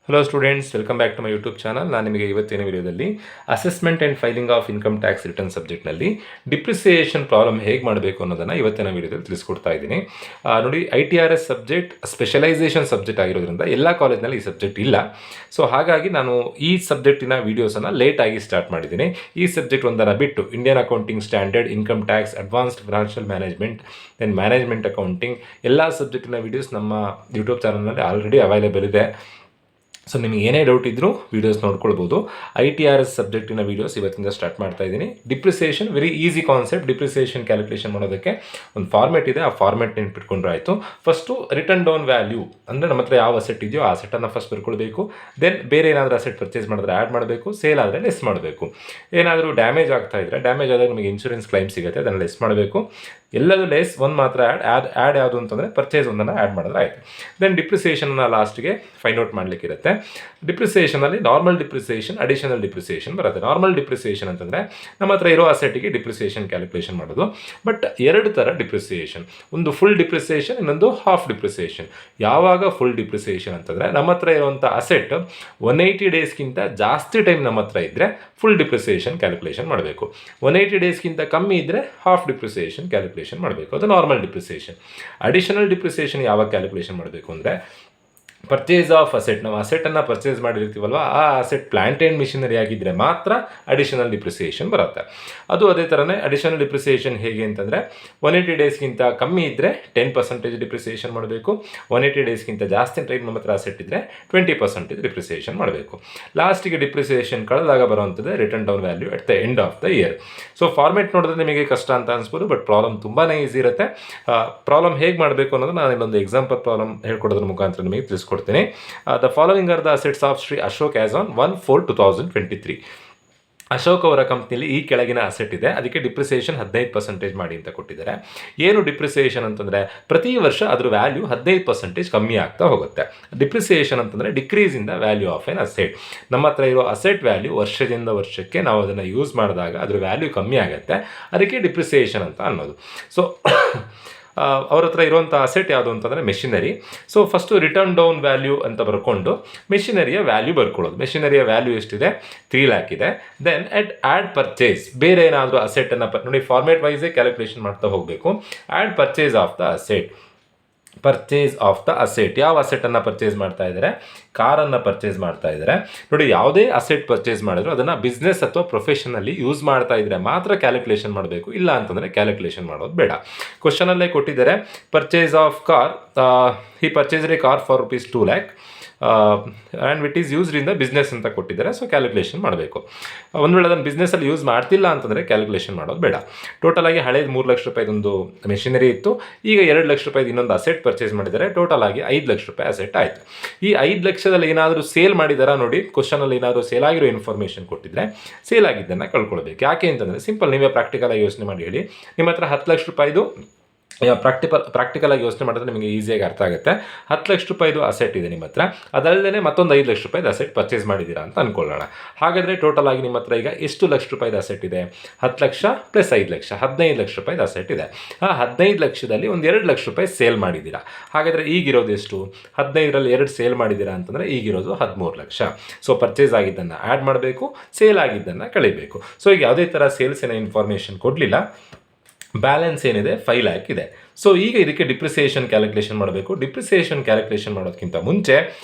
Hello students, welcome back to my YouTube channel. ನಾನು ನಿಮಗೆ ಇವತ್ತಿನ ವಿಡಿಯೋದಲ್ಲಿ assessment and filing of income tax return ಸಬ್ಜೆಕ್ಟ್ನಲ್ಲಿ ಡಿಪ್ರಿಸಿಯೇಷನ್ ಪ್ರಾಬ್ಲಮ್ ಹೇಗೆ ಮಾಡಬೇಕು ಅನ್ನೋದನ್ನು ಇವತ್ತಿನ ವಿಡಿಯೋದಲ್ಲಿ ತಿಳಿಸ್ಕೊಡ್ತಾ ಇದ್ದೀನಿ. ನೋಡಿ, ITRS ಸಬ್ಜೆಕ್ಟ್ ಸ್ಪೆಷಲೈಸೇಷನ್ ಸಬ್ಜೆಕ್ಟ್ ಆಗಿರೋದ್ರಿಂದ ಎಲ್ಲ ಕಾಲೇಜ್ನಲ್ಲಿ ಈ ಸಬ್ಜೆಕ್ಟ್ ಇಲ್ಲ. ಸೊ ಹಾಗಾಗಿ ನಾನು ಈ ಸಬ್ಜೆಕ್ಟಿನ ವೀಡಿಯೋಸನ್ನು ಲೇಟಾಗಿ ಸ್ಟಾರ್ಟ್ ಮಾಡಿದ್ದೀನಿ. ಈ ಸಬ್ಜೆಕ್ಟ್ ಒಂದನ್ನು ಬಿಟ್ಟು Indian accounting standard, income tax, advanced financial management, then management accounting ಎಲ್ಲ ಸಬ್ಜೆಕ್ಟಿನ ವೀಡಿಯೋಸ್ ನಮ್ಮ ಯೂಟ್ಯೂಬ್ ಚಾನಲ್ನಲ್ಲಿ ಆಲ್ರೆಡಿ ಅವೈಲೇಬಲ್ ಇದೆ. ಸೊ ನಿಮಗೆ ಏನೇ ಡೌಟ್ ಇದ್ದರೂ ವೀಡಿಯೋಸ್ ನೋಡ್ಕೊಳ್ಬೋದು. ITRS ಸಬ್ಜೆಕ್ಟಿನ ವೀಡಿಯೋಸ್ ಇವತ್ತಿಂದ ಸ್ಟಾರ್ಟ್ ಮಾಡ್ತಾ ಇದ್ದೀನಿ. Depreciation very easy concept. Depreciation calculation ಮಾಡೋದಕ್ಕೆ ಒಂದು ಫಾರ್ಮೆಟ್ ಇದೆ, ಆ ಫಾರ್ಮೆಟ್ ನೆನ್ಪಿಟ್ಕೊಂಡ್ರೆ ಆಯಿತು. ಫಸ್ಟು ರಿಟರ್ನ್ ಡೌನ್ ವ್ಯಾಲ್ಯೂ ಅಂದರೆ ನಮ್ಮ ಹತ್ರ ಯಾವ ಅಸೆಟ್ ಇದೆಯೋ ಆ ಅಸೆಟನ್ನು ಫಸ್ಟ್ ಬರ್ಕೊಳ್ಬೇಕು. ದೆನ್ ಬೇರೆ ಏನಾದರೂ ಅಸೆಟ್ ಪರ್ಚೇಸ್ ಮಾಡಿದ್ರೆ ಆ್ಯಡ್ ಮಾಡಬೇಕು, ಸೇಲ್ ಆದರೆ ಲೆಸ್ ಮಾಡಬೇಕು. ಏನಾದರೂ ಡ್ಯಾಮೇಜ್ ಆಗ್ತಾ ಇದ್ದರೆ, ಡ್ಯಾಮೇಜ್ ಆದಾಗ ನಿಮಗೆ ಇನ್ಶೂರೆನ್ಸ್ ಕ್ಲೈಮ್ ಸಿಗುತ್ತೆ, ಅದನ್ನು ಲೆಸ್ ಮಾಡಬೇಕು. ಎಲ್ಲದೂ ಲೆಸ್, ಒಂದು ಮಾತ್ರ ಆ್ಯಡ್ ಯಾವುದು ಅಂತಂದರೆ ಪರ್ಚೇಸ್ ಒಂದನ್ನು ಆ್ಯಡ್ ಮಾಡಿದ್ರೆ ಆಯಿತು. ದೆನ್ ಡಿಪ್ರಿಸಿಯೇಷನ್ನ ಲಾಸ್ಟ್ಗೆ ಫೈಂಡ್ ಔಟ್ ಮಾಡಲಿಕ್ಕಿರುತ್ತೆ. ಡಿಪ್ರಿಸಿಯೇಷನಲ್ಲಿ ನಾರ್ಮಲ್ ಡಿಪ್ರಿಸಿಯೇಷನ್, ಅಡಿಷನಲ್ ಡಿಪ್ರಿಸಿಯೇಷನ್ ಬರುತ್ತೆ. ನಾರ್ಮಲ್ ಡಿಪ್ರಿಸಿಯೇಷನ್ ಅಂತಂದರೆ ನಮ್ಮ ಹತ್ರ ಇರೋ ಅಸೆಟಿಗೆ ಡಿಪ್ರಿಸಿಯೇಷನ್ ಕ್ಯಾಲ್ಕುಲೇಷನ್ ಮಾಡೋದು. ಬಟ್ ಎರಡು ಥರ ಡಿಪ್ರಿಸಿಯೇಷನ್, ಒಂದು ಫುಲ್ ಡಿಪ್ರಿಸಿಯೇಷನ್, ಇನ್ನೊಂದು ಹಾಫ್ ಡಿಪ್ರಿಸಿಯೇಷನ್. ಯಾವಾಗ ಫುಲ್ ಡಿಪ್ರಿಸಿಯೇಷನ್ ಅಂತಂದರೆ ನಮ್ಮ ಹತ್ರ ಇರುವಂಥ ಅಸೆಟ್ 180 ಡೇಸ್ಗಿಂತ ಜಾಸ್ತಿ ಟೈಮ್ ನಮ್ಮ ಹತ್ರ ಇದ್ದರೆ ಫುಲ್ ಡಿಪ್ರಿಸಿಯೇಷನ್ ಕ್ಯಾಲ್ಕುಲೇಷನ್ ಮಾಡಬೇಕು. 180 ಡೇಸ್ಗಿಂತ ಕಮ್ಮಿ ಇದ್ದರೆ ಹಾಫ್ ಡಿಪ್ರಿಸಿಯೇಷನ್ ಕ್ಯಾಲ್ಕುಲೇಷನ್ ಮಾಡಬೇಕು. ಅದು ನಾರ್ಮಲ್ ಡಿಪ್ರಿಸಿಯೇಷನ್. ಅಡಿಷನಲ್ ಡಿಪ್ರಿಸಿಯೇಷನ್ ಯಾವಾಗ ಕ್ಯಾಲ್ಕುಲೇಷನ್ ಮಾಡಬೇಕು ಅಂದರೆ ಪರ್ಚೇಸ್ ಆಫ್ ಅಸೆಟ್, ನಾವು ಅಸೆಟನ್ನು ಪರ್ಚೇಸ್ ಮಾಡಿರ್ತೀವಲ್ವ, ಆ ಅಸೆಟ್ ಪ್ಲಾಂಟ್ ಆ್ಯಂಡ್ ಮಿಷನರಿ ಆಗಿದ್ದರೆ ಮಾತ್ರ ಅಡಿಷನಲ್ ಡಿಪ್ರಿಸಿಯೇಷನ್ ಬರುತ್ತೆ. ಅದು ಅದೇ ಥರನೇ ಅಡಿಷನಲ್ ಡಿಪ್ರಿಸಿಯೇಷನ್ ಹೇಗೆ ಅಂತಂದರೆ 180 ಡೇಸ್ಗಿಂತ ಕಮ್ಮಿ ಇದ್ದರೆ 10% ಡಿಪ್ರಿಸಿಯೇಷನ್ ಮಾಡಬೇಕು. 180 ಡೇಸ್ಗಿಂತ ಜಾಸ್ತಿ ಟೈಮ್ ನಮ್ಮ ಹತ್ರ ಅಸೆಟ್ ಇದ್ದರೆ 20% ಡಿಪ್ರಿಸಿಯೇಷನ್ ಮಾಡಬೇಕು. ಲಾಸ್ಟಿಗೆ ಡಿಪ್ರಿಸಿಯೇಷನ್ ಕಳೆದಾಗ ಬರುವಂಥದ್ದು return down value at the end of the year. So format ನೋಡಿದ್ರೆ ನಿಮಗೆ ಕಷ್ಟ ಅಂತ ಅನಿಸ್ಬೋದು, ಬಟ್ ಪ್ರಾಬ್ಲಮ್ ತುಂಬಾ ಈಸಿ ಇರುತ್ತೆ. ಪ್ರಾಬ್ಲಮ್ ಹೇಗೆ ಮಾಡಬೇಕು ಅನ್ನೋದು ನಾನು ಇನ್ನೊಂದು ಎಕ್ಸಾಂಪಲ್ ಪ್ರಾಬ್ಲಮ್ ಹೇಳ್ಕೊಡೋದ್ರ ಮುಖಾಂತರ ನಿಮಗೆ ತಿಳಿಸ್ಕೊಡ್ತೀನಿ. The following are the assets of Sri Ashok as on 1/4/2023. Ashok ಅವರ ಕಂಪ್ನಿಯಲ್ಲಿ ಈ ಕೆಳಗಿನ ಅಸೆಟ್ ಇದೆ, ಅದಕ್ಕೆ ಡಿಪ್ರಿಸಿಯೇಷನ್ 15% ಮಾಡಿ ಅಂತ ಕೊಟ್ಟಿದ್ದಾರೆ. ಏನು ಡಿಪ್ರಿಸಿಯೇಷನ್ ಅಂತಂದರೆ ಪ್ರತಿ ವರ್ಷ ಅದ್ರ ವ್ಯಾಲ್ಯೂ 15% ಕಮ್ಮಿ ಆಗ್ತಾ ಹೋಗುತ್ತೆ. ಡಿಪ್ರಿಸಿಯೇಷನ್ ಅಂತಂದರೆ decrease in the value of N asset. ನಮ್ಮ ಹತ್ರ ಇರೋ ಅಸೆಟ್ ವ್ಯಾಲ್ಯೂ ವರ್ಷದಿಂದ ವರ್ಷಕ್ಕೆ ನಾವು ಅದನ್ನು ಯೂಸ್ ಮಾಡಿದಾಗ ಅದ್ರ ವ್ಯಾಲ್ಯೂ ಕಮ್ಮಿ ಆಗುತ್ತೆ, ಅದಕ್ಕೆ ಡಿಪ್ರಿಸಿಯೇಷನ್ ಅಂತ ಅನ್ನೋದು. ಸೊ ಅವ್ರ ಹತ್ರ ಇರುವಂಥ ಅಸೆಟ್ ಯಾವುದು ಅಂತಂದರೆ machinery. So first return down value ಅಂತ ಬರ್ಕೊಂಡು ಮೆಷಿನರಿಯ ವ್ಯಾಲ್ಯೂ ಬರ್ಕೊಳ್ಳೋದು. ಮೆಷಿನರಿಯ ವ್ಯಾಲ್ಯೂ ಎಷ್ಟಿದೆ? 3 lakh ಇದೆ. ದೆನ್ ಆ್ಯಡ್ ಪರ್ಚೇಸ್, ಬೇರೆ ಏನಾದರೂ ಅಸೆಟನ್ನು ನೋಡಿ ಫಾರ್ಮೇಟ್ ವೈಸೇ ಕ್ಯಾಲ್ಕುಲೇಷನ್ ಮಾಡ್ತಾ ಹೋಗಬೇಕು. Add purchase of the asset. Purchase of the asset, ಯಾವ ಅಸೆಟನ್ನು ಪರ್ಚೇಸ್ ಮಾಡ್ತಾ ಇದ್ದಾರೆ? ಕಾರನ್ನು ಪರ್ಚೇಸ್ ಮಾಡ್ತಾ ಇದ್ದಾರೆ. ನೋಡಿ, ಯಾವುದೇ ಅಸೆಟ್ ಪರ್ಚೇಸ್ ಮಾಡಿದ್ರು ಅದನ್ನು ಬಿಸ್ನೆಸ್ ಅಥವಾ ಪ್ರೊಫೆಷನಲ್ಲಿ ಯೂಸ್ ಮಾಡ್ತಾ ಇದ್ದರೆ ಮಾತ್ರ ಕ್ಯಾಲ್ಕುಲೇಷನ್ ಮಾಡಬೇಕು, ಇಲ್ಲ ಅಂತಂದರೆ ಕ್ಯಾಲ್ಕುಲೇಷನ್ ಮಾಡೋದು ಬೇಡ. ಕ್ವಶನಲ್ಲೇ ಕೊಟ್ಟಿದ್ದಾರೆ, purchase of car, he purchased a car for ₹2 lakh and it is used in the business ಅಂತ ಕೊಟ್ಟಿದ್ದಾರೆ. ಸೊ ಕ್ಯಾಲ್ಕುಲೇಷನ್ ಮಾಡಬೇಕು. ಒಂದು ವೇಳೆ ಅದನ್ನು ಬಿಸ್ನೆಸ್ಸಲ್ಲಿ ಯೂಸ್ ಮಾಡ್ತಿಲ್ಲ ಅಂತಂದರೆ ಕ್ಯಾಲ್ಕುಲೇಷನ್ ಮಾಡೋದು ಬೇಡ. ಟೋಟಲ್ ಆಗಿ ಹಳೇದು ₹3 ಲಕ್ಷ ಒಂದು ಮೆಷಿನರಿ ಇತ್ತು, ಈಗ ₹2 ಲಕ್ಷ ಇನ್ನೊಂದು ಅಸೆಟ್ ಪರ್ಚೇಸ್ ಮಾಡಿದ್ದಾರೆ. ಟೋಟಲ್ ಆಗಿ ₹5 ಲಕ್ಷ ಅಸೆಟ್ ಆಯಿತು. ಈ 5 ಲಕ್ಷದಲ್ಲಿ ಏನಾದರೂ ಸೇಲ್ ಮಾಡಿದಾರಾ ನೋಡಿ, ಕ್ವಶನಲ್ಲಿ ಏನಾದರೂ ಸೇಲ್ ಆಗಿರೋ ಇನ್ಫಾರ್ಮೇಷನ್ ಕೊಟ್ಟಿದ್ರೆ ಸೇಲ್ ಆಗಿದ್ದನ್ನು ಕಳ್ಕೊಳ್ಬೇಕು. ಯಾಕೆ ಅಂತಂದರೆ ಸಿಂಪಲ್, ನೀವೇ ಪ್ರಾಕ್ಟಿಕಲ್ ಆಗಿ ಯೋಚನೆ ಮಾಡಿ ಹೇಳಿ. ನಿಮ್ಮ ಹತ್ರ ₹10 ಲಕ್ಷ ಪ್ರಾಕ್ಟಿಕಲ್ ಆಗಿ ಯೋಚನೆ ಮಾಡಿದ್ರೆ ನಿಮಗೆ ಈಸಿಯಾಗಿ ಅರ್ಥ ಆಗುತ್ತೆ. ₹10 ಲಕ್ಷ ಅಸೆಟ್ ಇದೆ ನಿಮ್ಮ ಹತ್ರ, ಅದಲ್ಲದೆ ಮತ್ತೊಂದು ₹5 ಲಕ್ಷ ಅಸೆಟ್ ಪರ್ಚೇಸ್ ಮಾಡಿದ್ದೀರಾ ಅಂತ ಅಂದ್ಕೊಳ್ಳೋಣ. ಹಾಗಾದರೆ ಟೋಟಲ್ ಆಗಿ ನಿಮ್ಮ ಹತ್ರ ಈಗ ಎಷ್ಟು ಲಕ್ಷ ರೂಪಾಯಿದ ಅಸೆಟ್ ಇದೆ? 10 ಲಕ್ಷ ಪ್ಲಸ್ 5 ಲಕ್ಷ, ₹15 ಲಕ್ಷ ಅಸೆಟ್ ಇದೆ. ಆ 15 ಲಕ್ಷದಲ್ಲಿ ಒಂದು ₹2 ಲಕ್ಷ ಸೇಲ್ ಮಾಡಿದ್ದೀರಾ. ಹಾಗಾದರೆ ಈಗಿರೋದು ಎಷ್ಟು? 15ರಲ್ಲಿ 2 ಸೇಲ್ ಮಾಡಿದ್ದೀರಾ ಅಂತಂದರೆ ಈಗಿರೋದು $13 ಲಕ್ಷ. ಸೊ ಪರ್ಚೇಸ್ ಆಗಿದ್ದನ್ನು ಆ್ಯಡ್ ಮಾಡಬೇಕು, ಸೇಲ್ ಆಗಿದ್ದನ್ನು ಕಳಿಬೇಕು. ಸೊ ಈಗ ಯಾವುದೇ ಥರ ಸೇಲ್ಸಿನ ಇನ್ಫಾರ್ಮೇಷನ್ ಕೊಡಲಿಲ್ಲ. ಬ್ಯಾಲೆನ್ಸ್ ಏನಿದೆ? 5 lakh ಇದೆ. ಸೊ ಈಗ ಇದಕ್ಕೆ ಡಿಪ್ರಿಸಿಯೇಷನ್ ಕ್ಯಾಲ್ಕುಲೇಷನ್ ಮಾಡಬೇಕು. ಡಿಪ್ರಿಸಿಯೇಷನ್ ಕ್ಯಾಲ್ಕುಲೇಷನ್ ಮಾಡೋದಕ್ಕಿಂತ ಮುಂಚೆ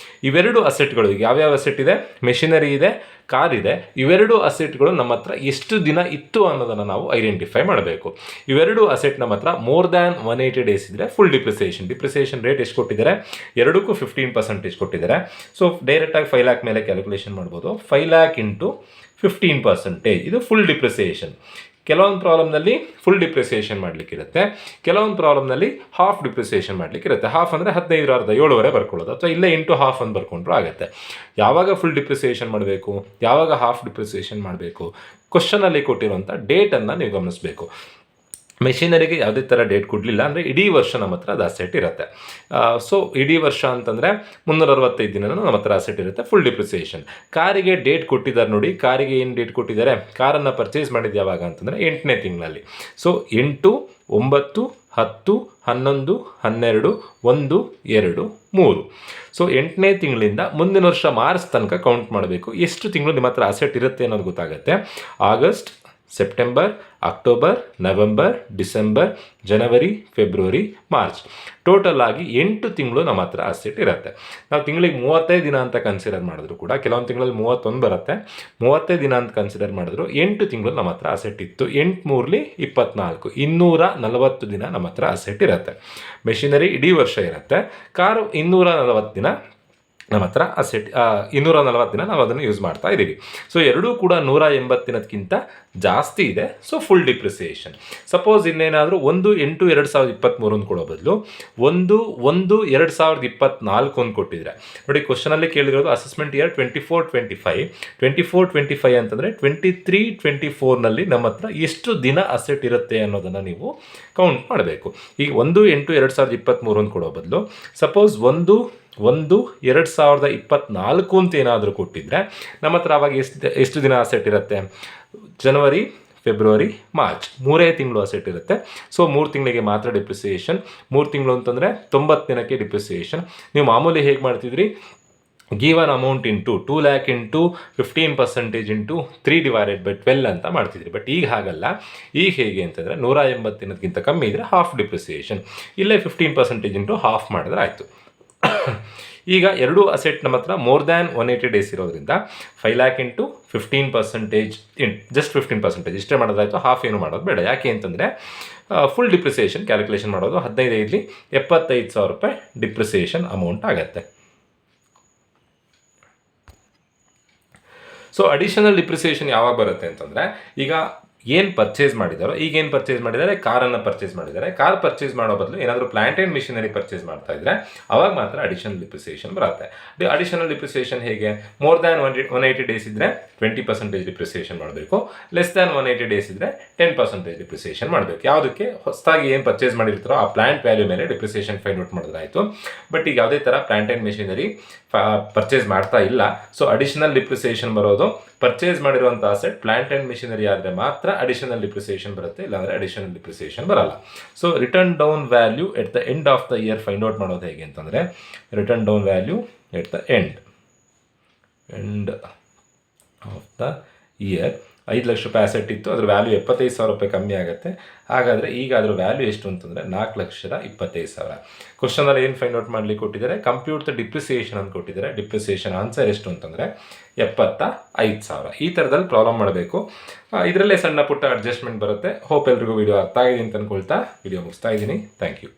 ಇವೆರಡು ಅಸೆಟ್ಗಳು, ಈಗ ಯಾವ್ಯಾವ ಅಸೆಟ್ ಇದೆ? ಮೆಷಿನರಿ ಇದೆ, ಕಾರ್ ಇದೆ. ಇವೆರಡು ಅಸೆಟ್ಗಳು ನಮ್ಮ ಹತ್ರ ಎಷ್ಟು ದಿನ ಇತ್ತು ಅನ್ನೋದನ್ನು ನಾವು ಐಡೆಂಟಿಫೈ ಮಾಡಬೇಕು. ಇವೆರಡು ಅಸೆಟ್ ನಮ್ಮ ಹತ್ರ ಮೋರ್ ದ್ಯಾನ್ 180 ಡೇಸ್ ಇದ್ದರೆ ಫುಲ್ ಡಿಪ್ರಿಸಿಯೇಷನ್ ರೇಟ್ ಎಷ್ಟು ಕೊಟ್ಟಿದ್ದಾರೆ? ಎರಡಕ್ಕೂ 15% ಕೊಟ್ಟಿದ್ದಾರೆ. ಸೊ ಡೈರೆಕ್ಟಾಗಿ 5 lakh ಮೇಲೆ ಕ್ಯಾಲ್ಕುಲೇಷನ್ ಮಾಡ್ಬೋದು. 5 lakh ಇಂಟು 15%, ಇದು ಫುಲ್ ಡಿಪ್ರಿಸಿಯೇಷನ್. ಕೆಲವೊಂದು ಪ್ರಾಬ್ಲಮ್ನಲ್ಲಿ ಫುಲ್ ಡಿಪ್ರಿಸಿಯೇಷನ್ ಮಾಡಲಿಕ್ಕಿರುತ್ತೆ, ಕೆಲವೊಂದು ಪ್ರಾಬ್ಲಮ್ನಲ್ಲಿ ಹಾಫ್ ಡಿಪ್ರಿಸಿಯೇಷನ್ ಮಾಡಲಿಕ್ಕಿರುತ್ತೆ. ಹಾಫ್ ಅಂದರೆ 15/7 ಬರ್ಕೊಳ್ಳೋದು, ಅಥವಾ ಇಲ್ಲೇ ಇಂಟು ಹಾಫ್ ಅಂತ ಬರ್ಕೊಂಡ್ರೂ ಆಗುತ್ತೆ. ಯಾವಾಗ ಫುಲ್ ಡಿಪ್ರಿಸಿಯೇಷನ್ ಮಾಡಬೇಕು, ಯಾವಾಗ ಹಾಫ್ ಡಿಪ್ರಿಸಿಯೇಷನ್ ಮಾಡಬೇಕು? ಕ್ವಶನಲ್ಲಿ ಕೊಟ್ಟಿರುವಂಥ ಡೇಟನ್ನು ನೀವು ಗಮನಿಸಬೇಕು. ಮೆಷಿನರಿಗೆ ಯಾವುದೇ ಥರ ಡೇಟ್ ಕೊಡಲಿಲ್ಲ ಅಂದರೆ ಇಡೀ ವರ್ಷ ನಮ್ಮ ಹತ್ರ ಅದು ಅಸೆಟ್ ಇರುತ್ತೆ. ಸೊ ಇಡೀ ವರ್ಷ ಅಂತಂದರೆ 365 ದಿನ ನಮ್ಮ ಹತ್ರ ಅಸೆಟ್ ಇರುತ್ತೆ, ಫುಲ್ ಡಿಪ್ರಿಸಿಯೇಷನ್. ಕಾರಿಗೆ ಡೇಟ್ ಕೊಟ್ಟಿದ್ದಾರೆ ನೋಡಿ, ಕಾರಿಗೆ ಏನು ಡೇಟ್ ಕೊಟ್ಟಿದ್ದಾರೆ? ಕಾರನ್ನು ಪರ್ಚೇಸ್ ಮಾಡಿದ್ದು ಯಾವಾಗ ಅಂತಂದರೆ 8ನೇ ತಿಂಗಳಲ್ಲಿ. ಸೊ 8, 9, 10, 11, 12, 1, 2, 3. ಸೊ 8ನೇ ತಿಂಗಳಿಂದ ಮುಂದಿನ ವರ್ಷ ಮಾರ್ಚ್ ತನಕ ಕೌಂಟ್ ಮಾಡಬೇಕು. ಎಷ್ಟು ತಿಂಗಳು ನಿಮ್ಮ ಹತ್ರ ಅಸೆಟ್ ಇರುತ್ತೆ ಅನ್ನೋದು ಗೊತ್ತಾಗುತ್ತೆ. August, September, October, November, December, ಜನವರಿ, ಫೆಬ್ರವರಿ, ಮಾರ್ಚ್. ಟೋಟಲ್ ಆಗಿ 8 ತಿಂಗಳು ನಮ್ಮ ಹತ್ರ ಅಸೆಟ್ ಇರುತ್ತೆ. ನಾವು ತಿಂಗಳಿಗೆ 35 ದಿನ ಅಂತ ಕನ್ಸಿಡರ್ ಮಾಡಿದ್ರು ಕೂಡ, ಕೆಲವೊಂದು ತಿಂಗಳಲ್ಲಿ 31 ಬರುತ್ತೆ, 35 ದಿನ ಅಂತ ಕನ್ಸಿಡರ್ ಮಾಡಿದ್ರು 8 ತಿಂಗಳು ನಮ್ಮ ಹತ್ರ ಅಸೆಟ್ ಇತ್ತು. 8 3 24, 240 ದಿನ ನಮ್ಮ ಹತ್ರ ಅಸೆಟ್ ಇರುತ್ತೆ. ಮೆಷಿನರಿ ಇಡೀ ವರ್ಷ ಇರುತ್ತೆ. ಕಾರು 240 ದಿನ ನಮ್ಮ ಹತ್ರ ಅಸೆಟ್, 240 ದಿನ ನಾವು ಅದನ್ನು ಯೂಸ್ ಮಾಡ್ತಾ ಇದ್ದೀವಿ. ಸೊ ಎರಡೂ ಕೂಡ 180 ದಿನಕ್ಕಿಂತ ಜಾಸ್ತಿ ಇದೆ. So full depreciation. ಸಪೋಸ್ ಇನ್ನೇನಾದರೂ 1/8/2023 ಅಂತ ಕೊಡೋ ಬದಲು 1/1/2024 ಅಂತ ಕೊಟ್ಟಿದ್ರೆ, ನೋಡಿ ಕ್ವಶನಲ್ಲಿ ಕೇಳಿರೋದು ಅಸೆಸ್ಮೆಂಟ್ ಇಯರ್ 24-25 ಅಂತಂದರೆ 23-24ನಲ್ಲಿ ನಮ್ಮ ಹತ್ರ ಎಷ್ಟು ದಿನ ಅಸೆಟ್ ಇರುತ್ತೆ ಅನ್ನೋದನ್ನು ನೀವು ಕೌಂಟ್ ಮಾಡಬೇಕು. ಈಗ 1/8/2023 ಅಂತ ಕೊಡೋ ಬದಲು ಸಪೋಸ್ 1/1/2024 ಅಂತ ಏನಾದರೂ ಕೊಟ್ಟಿದ್ರೆ ನಮ್ಮ ಹತ್ರ ಆವಾಗ ಎಷ್ಟು ದಿನ ಅಸೆಟ್ ಇರುತ್ತೆ? ಜನವರಿ, ಫೆಬ್ರವರಿ, ಮಾರ್ಚ್ 3 ತಿಂಗಳು ಅಸೆಟ್ ಇರುತ್ತೆ. ಸೊ 3 ತಿಂಗಳಿಗೆ ಮಾತ್ರ ಡಿಪ್ರಿಸಿಯೇಷನ್. 3 ತಿಂಗಳು ಅಂತಂದರೆ 90 ದಿನಕ್ಕೆ ಡಿಪ್ರಿಸಿಯೇಷನ್. ನೀವು ಮಾಮೂಲಿ ಹೇಗೆ ಮಾಡ್ತಿದ್ರಿ? Given amount into 2 lakh into 15% into 3/12 ಅಂತ ಮಾಡ್ತಿದ್ರಿ. ಬಟ್ ಈಗ ಹಾಗಲ್ಲ. ಈಗ ಹೇಗೆ ಅಂತಂದರೆ 180 ದಿನಕ್ಕಿಂತ ಕಮ್ಮಿ ಇದ್ದರೆ ಹಾಫ್ ಡಿಪ್ರಿಸಿಯೇಷನ್. ಇಲ್ಲೇ 15% ಇಂಟು ಹಾಫ್ ಮಾಡಿದ್ರೆ ಆಯಿತು. ಈಗ ಎರಡೂ ಅಸೆಟ್ ನಮ್ಮ ಹತ್ರ ಮೋರ್ ದ್ಯಾನ್ 180 ಡೇಸ್ ಇರೋದ್ರಿಂದ 5 lakh ಇಂಟು 15% ಜಸ್ಟ್ 15% ಇಷ್ಟೇ ಮಾಡೋದಾಯಿತು. ಹಾಫ್ ಏನು ಮಾಡೋದು ಬೇಡ. ಯಾಕೆ ಅಂತಂದರೆ ಫುಲ್ ಡಿಪ್ರಿಸಿಯೇಷನ್ ಕ್ಯಾಲ್ಕುಲೇಷನ್ ಮಾಡೋದು 15 75,000 ರೂಪಾಯಿ ಡಿಪ್ರಿಸಿಯೇಷನ್ ಅಮೌಂಟ್ ಆಗುತ್ತೆ. ಸೊ ಅಡಿಷನಲ್ ಡಿಪ್ರಿಸಿಯೇಷನ್ ಯಾವಾಗ ಬರುತ್ತೆ ಅಂತಂದರೆ, ಈಗ ಏನು ಪರ್ಚೇಸ್ ಮಾಡಿದಾರೋ, ಈಗ ಏನು ಪರ್ಚೇಸ್ ಮಾಡಿದ್ದಾರೆ? ಕಾರನ್ನು ಪರ್ಚೇಸ್ ಮಾಡಿದ್ದಾರೆ. ಕಾರ್ ಪರ್ಚೇಸ್ ಮಾಡೋ ಬದಲು ಏನಾದರೂ ಪ್ಲಾಂಟ್ ಆ್ಯಂಡ್ ಮಿಷನರಿ ಪರ್ಚೇಸ್ ಮಾಡ್ತಾ ಇದ್ದರೆ ಅವಾಗ ಮಾತ್ರ ಅಡಿಷನಲ್ ಡಿಪ್ರಿಸಿಯೇಷನ್ ಬರುತ್ತೆ. ಅಡಿಷನಲ್ ಡಿಪ್ರಿಸಿಯೇಷನ್ ಹೇಗೆ? ಮೋರ್ ದ್ಯಾನ್ 180 ಡೇಸ್ ಇದ್ದರೆ 20% ಡಿಪ್ರಿಸಿಯೇಷನ್ ಮಾಡಬೇಕು. ಲೆಸ್ ದ್ಯಾನ್ 180 ಡೇಸ್ ಇದ್ದರೆ 10% ಡಿಪ್ರಿಸಿಯೇಷನ್ ಮಾಡಬೇಕು. ಯಾವುದಕ್ಕೆ? ಹೊಸದಾಗಿ ಏನು ಪರ್ಚೇಸ್ ಮಾಡಿರ್ತಾರೋ ಆ ಪ್ಲಾಂಟ್ ವ್ಯಾಲ್ಯೂ ಮೇಲೆ ಡಿಪ್ರಿಸಿಯೇಷನ್ ಫೈಂಡ್ ಔಟ್ ಮಾಡಿದ್ರಾಯಿತು. ಬಟ್ ಈಗ ಯಾವುದೇ ಥರ ಪ್ಲಾಂಟ್ ಆ್ಯಂಡ್ ಮಿಷನರಿ ಪರ್ಚೇಸ್ ಮಾಡ್ತಾ ಇಲ್ಲ. ಸೊ ಅಡಿಷನಲ್ ಡಿಪ್ರಿಸಿಯೇಷನ್ ಬರೋದು ಪರ್ಚೇಸ್ ಮಾಡಿರುವಂಥ ಅಸೆಟ್ ಪ್ಲಾಂಟ್ ಆ್ಯಂಡ್ ಮಿಷನರಿ ಆದರೆ ಮಾತ್ರ ಅಡಿಷನಲ್ ಡಿಪ್ರಿಸಿಯೇಷನ್ ಬರುತ್ತೆ, ಇಲ್ಲಾಂದರೆ ಅಡಿಷನಲ್ ಡಿಪ್ರಿಸಿಯೇಷನ್ ಬರಲ್ಲ. So return down value at the end of the year find out ಮಾಡೋದು ಹೇಗೆ ಅಂತಂದರೆ, return down value at the end of the year 5 lakh ರೂಪಾಯಿ ಅಸೆಟ್ ಇತ್ತು, ಅದ್ರ ವ್ಯಾಲ್ಯೂ 75,000 ರೂಪಾಯಿ ಕಮ್ಮಿ ಆಗುತ್ತೆ. ಹಾಗಾದರೆ ಈಗ ಅದರ ವ್ಯಾಲ್ಯೂ ಎಷ್ಟು ಅಂತಂದರೆ 4,25,000. ಕ್ವಶನಲ್ಲಿ ಏನು ಫೈಂಡ್ ಔಟ್ ಮಾಡಲಿಕ್ಕೆ ಕೊಟ್ಟಿದ್ದಾರೆ? ಕಂಪ್ಯೂಟ್ ದ ಡಿಪ್ರಿಸಿಯೇಷನ್ ಅಂತ ಕೊಟ್ಟಿದ್ದಾರೆ. ಡಿಪ್ರಿಸಿಯೇಷನ್ ಆನ್ಸರ್ ಎಷ್ಟು ಅಂತಂದರೆ 75,000. ಈ ಥರದಲ್ಲಿ ಪ್ರಾಬ್ಲಮ್ ಮಾಡಬೇಕು. ಇದರಲ್ಲೇ ಸಣ್ಣ ಪುಟ್ಟ ಅಡ್ಜಸ್ಟ್ಮೆಂಟ್ ಬರುತ್ತೆ. ಹೋಪ್ ಎಲ್ರಿಗೂ ವಿಡಿಯೋ ಅರ್ಥ ಆಗಿದೆ ಅಂತ ಅಂದ್ಕೊಳ್ತಾ ವಿಡಿಯೋ ಮುಗಿಸ್ತಾ ಇದ್ದೀನಿ. Thank you.